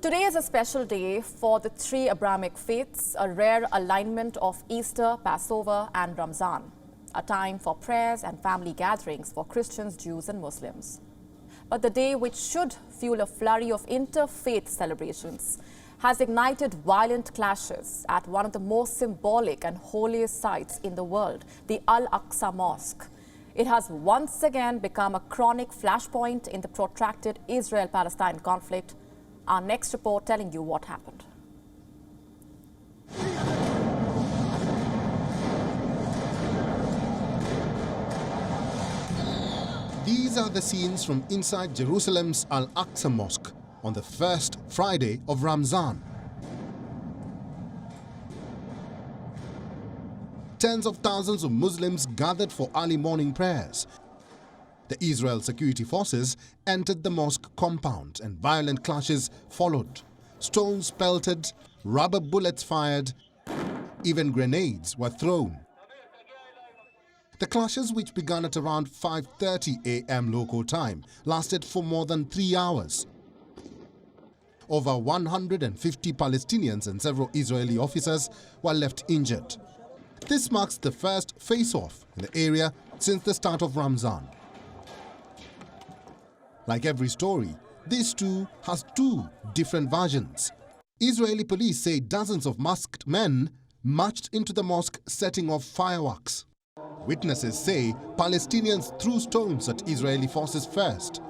Today is a special day for the three Abrahamic faiths, a rare alignment of Easter, Passover and Ramzan, a time for prayers and family gatherings for Christians, Jews and Muslims. But the day, which should fuel a flurry of interfaith celebrations, has ignited violent clashes at one of the most symbolic and holiest sites in the world, the Aqsa Mosque. It has once again become a chronic flashpoint in the protracted Israel-Palestine conflict. Our next report telling you what happened. These are the scenes from inside Jerusalem's Aqsa Mosque on the first Friday of Ramzan. Tens of thousands of Muslims gathered for early morning prayers. The Israel security forces entered the mosque compound and violent clashes followed. Stones pelted, rubber bullets fired, even grenades were thrown. The clashes, which began at around 5:30 a.m. local time, lasted for more than 3 hours. Over 150 Palestinians and several Israeli officers were left injured. This marks the first face-off in the area since the start of Ramzan. Like every story, this too has two different versions. Israeli police say dozens of masked men marched into the mosque setting off fireworks. Witnesses say Palestinians threw stones at Israeli forces first,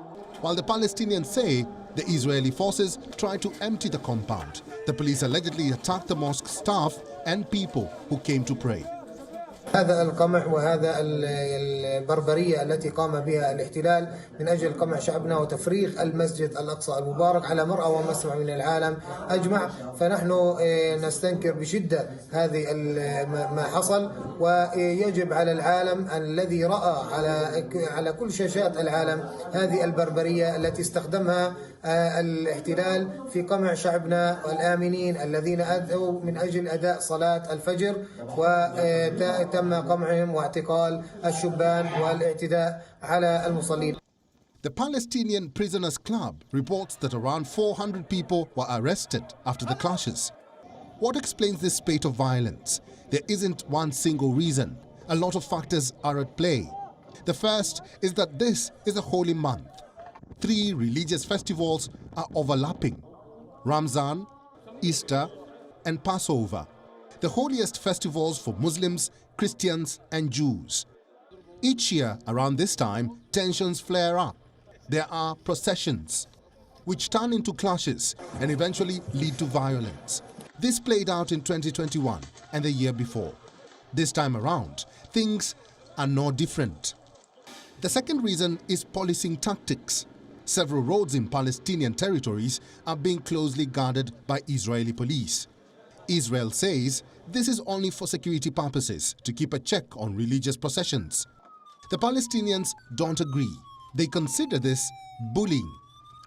while the Palestinians say the Israeli forces tried to empty the compound. The police allegedly attacked the mosque staff and people who came to pray. هذا القمع وهذا البربرية التي قام بها الاحتلال من أجل قمع شعبنا وتفريغ المسجد الأقصى المبارك على مرأى ومسمع من العالم أجمع، فنحن نستنكر بشدة هذه ما حصل، ويجب على العالم الذي رأى على كل شاشات العالم هذه البربرية التي استخدمها الاحتلال في قمع شعبنا الآمنين الذين أدعوا من أجل أداء صلاة الفجر، وتم قمعهم واعتقال الشبان والاعتداء على المصلين. The Palestinian Prisoners Club reports that around 400 people were arrested after the clashes. What explains this spate of violence? There isn't one single reason. A lot of factors are at play. The first is that this is a holy month. 3 religious festivals are overlapping: Ramzan, Easter and Passover, the holiest festivals for Muslims, Christians and Jews. Each year around this time, tensions flare up. There are processions, which turn into clashes and eventually lead to violence. This played out in 2021 and the year before. This time around, things are no different. The second reason is policing tactics. Several roads in Palestinian territories are being closely guarded by Israeli police. Israel says this is only for security purposes, to keep a check on religious processions. The Palestinians don't agree. They consider this bullying,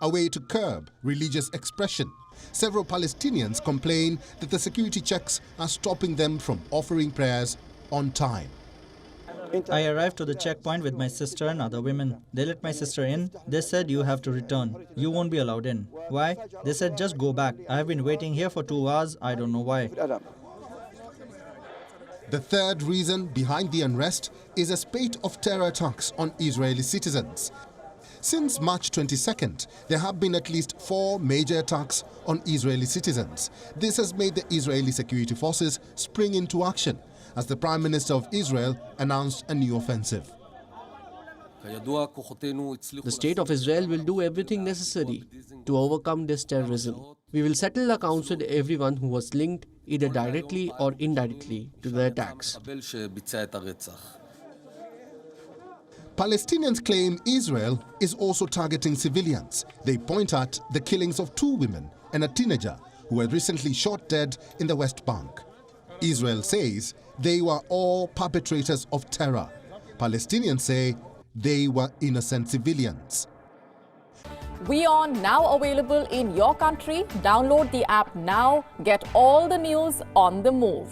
a way to curb religious expression. Several Palestinians complain that the security checks are stopping them from offering prayers on time. I arrived to the checkpoint with my sister and other women. They let my sister in. They said, "You have to return. You won't be allowed in." Why? They said, "Just go back. I have been waiting here for 2 hours. I don't know why." The third reason behind the unrest is a spate of terror attacks on Israeli citizens. Since March 22nd, there have been at least 4 major attacks on Israeli citizens. This has made the Israeli security forces spring into action as the Prime Minister of Israel announced a new offensive. The state of Israel will do everything necessary to overcome this terrorism. We will settle accounts with everyone who was linked, either directly or indirectly, to the attacks. Palestinians claim Israel is also targeting civilians. They point at the killings of 2 women and a teenager who were recently shot dead in the West Bank. Israel says they were all perpetrators of terror. Palestinians say they were innocent civilians. WION now available in your country. Download the app now. Get all the news on the move.